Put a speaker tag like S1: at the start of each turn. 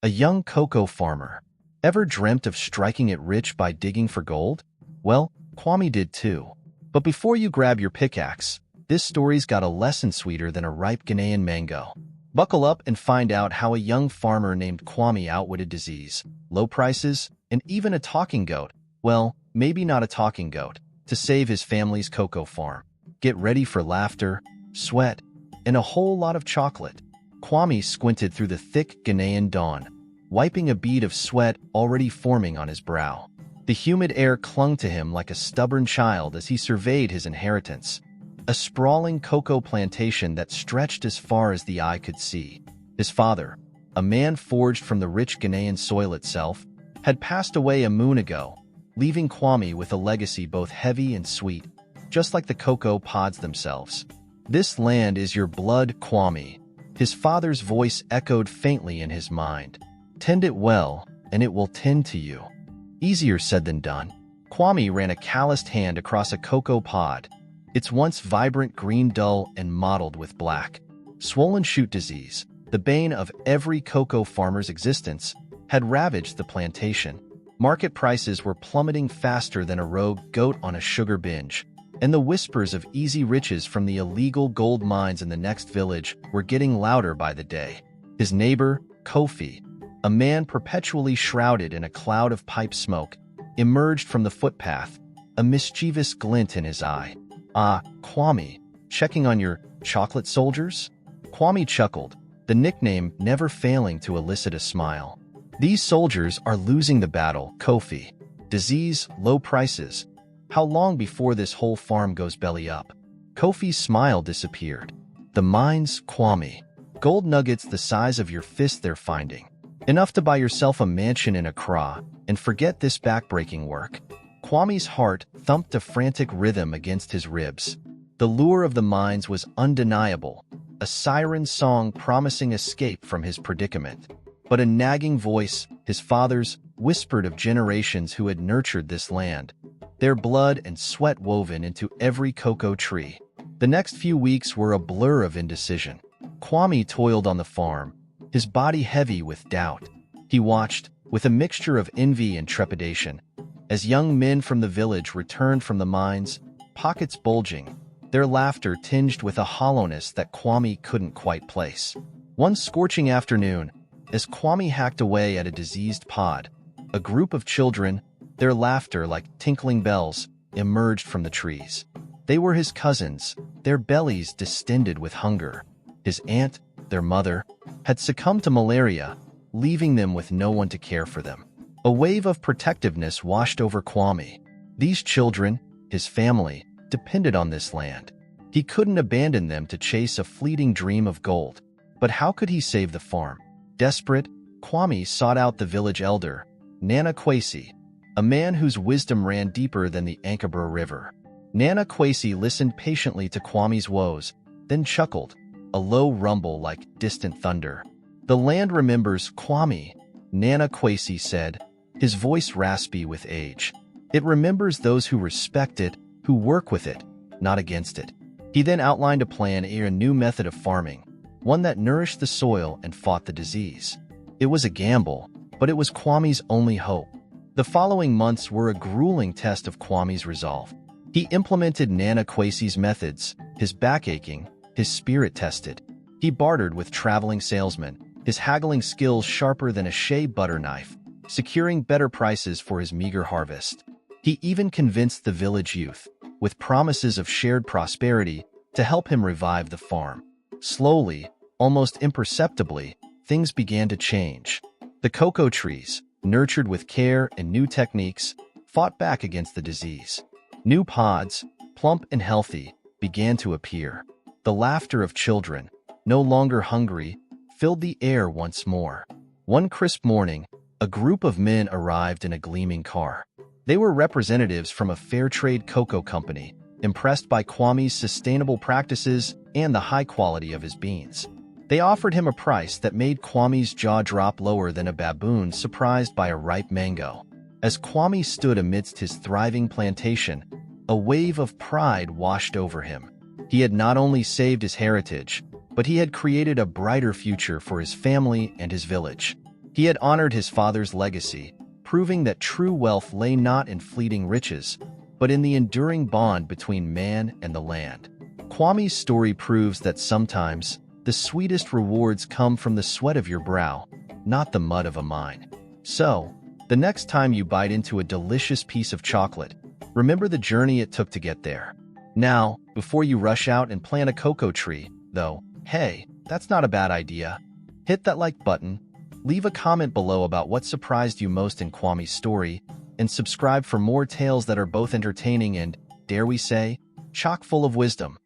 S1: A young cocoa farmer. Ever dreamt of striking it rich by digging for gold? Well, Kwame did too. But before you grab your pickaxe, this story's got a lesson sweeter than a ripe Ghanaian mango. Buckle up and find out how a young farmer named Kwame outwitted disease, low prices, and even a talking goat, well, maybe not a talking goat, to save his family's cocoa farm. Get ready for laughter, sweat, and a whole lot of chocolate. Kwame squinted through the thick Ghanaian dawn, wiping a bead of sweat already forming on his brow. The humid air clung to him like a stubborn child as he surveyed his inheritance, a sprawling cocoa plantation that stretched as far as the eye could see. His father, a man forged from the rich Ghanaian soil itself, had passed away a moon ago, leaving Kwame with a legacy both heavy and sweet, just like the cocoa pods themselves. "This land is your blood, Kwame," his father's voice echoed faintly in his mind. "Tend it well, and it will tend to you." Easier said than done. Kwame ran a calloused hand across a cocoa pod, its once vibrant green dull and mottled with black. Swollen shoot disease, the bane of every cocoa farmer's existence, had ravaged the plantation. Market prices were plummeting faster than a rogue goat on a sugar binge, and the whispers of easy riches from the illegal gold mines in the next village were getting louder by the day. His neighbor, Kofi, a man perpetually shrouded in a cloud of pipe smoke, emerged from the footpath, a mischievous glint in his eye. "Ah, Kwame, checking on your chocolate soldiers?" Kwame chuckled, the nickname never failing to elicit a smile. "These soldiers are losing the battle, Kofi. Disease, low prices. How long before this whole farm goes belly up?" Kofi's smile disappeared. "The mines, Kwame. Gold nuggets the size of your fist they're finding. Enough to buy yourself a mansion in Accra and forget this backbreaking work." Kwame's heart thumped a frantic rhythm against his ribs. The lure of the mines was undeniable, a siren song promising escape from his predicament. But a nagging voice, his father's, whispered of generations who had nurtured this land, their blood and sweat woven into every cocoa tree. The next few weeks were a blur of indecision. Kwame toiled on the farm, his body heavy with doubt. He watched, with a mixture of envy and trepidation, as young men from the village returned from the mines, pockets bulging, their laughter tinged with a hollowness that Kwame couldn't quite place. One scorching afternoon, as Kwame hacked away at a diseased pod, a group of children, their laughter like tinkling bells, emerged from the trees. They were his cousins, their bellies distended with hunger. His aunt, their mother, had succumbed to malaria, leaving them with no one to care for them. A wave of protectiveness washed over Kwame. These children, his family, depended on this land. He couldn't abandon them to chase a fleeting dream of gold. But how could he save the farm? Desperate, Kwame sought out the village elder, Nana Kwesi, a man whose wisdom ran deeper than the Ankabra River. Nana Kwesi listened patiently to Kwame's woes, then chuckled, a low rumble like distant thunder. "The land remembers Kwame," Nana Kwesi said, his voice raspy with age. "It remembers those who respect it, who work with it, not against it." He then outlined a plan, a new method of farming, one that nourished the soil and fought the disease. It was a gamble, but it was Kwame's only hope. The following months were a grueling test of Kwame's resolve. He implemented Nana Kwesi's methods, his back aching, his spirit tested. He bartered with traveling salesmen, his haggling skills sharper than a shea butter knife, securing better prices for his meager harvest. He even convinced the village youth, with promises of shared prosperity, to help him revive the farm. Slowly, almost imperceptibly, things began to change. The cocoa trees, nurtured with care and new techniques, fought back against the disease. New pods, plump and healthy, began to appear. The laughter of children, no longer hungry, filled the air once more. One crisp morning, a group of men arrived in a gleaming car. They were representatives from a fair trade cocoa company, impressed by Kwame's sustainable practices and the high quality of his beans. They offered him a price that made Kwame's jaw drop lower than a baboon surprised by a ripe mango. As Kwame stood amidst his thriving plantation, a wave of pride washed over him. He had not only saved his heritage, but he had created a brighter future for his family and his village. He had honored his father's legacy, proving that true wealth lay not in fleeting riches, but in the enduring bond between man and the land. Kwame's story proves that sometimes the sweetest rewards come from the sweat of your brow, not the mud of a mine. So, the next time you bite into a delicious piece of chocolate, remember the journey it took to get there. Now, before you rush out and plant a cocoa tree, though, hey, that's not a bad idea. Hit that like button, leave a comment below about what surprised you most in Kwame's story, and subscribe for more tales that are both entertaining and, dare we say, chock full of wisdom.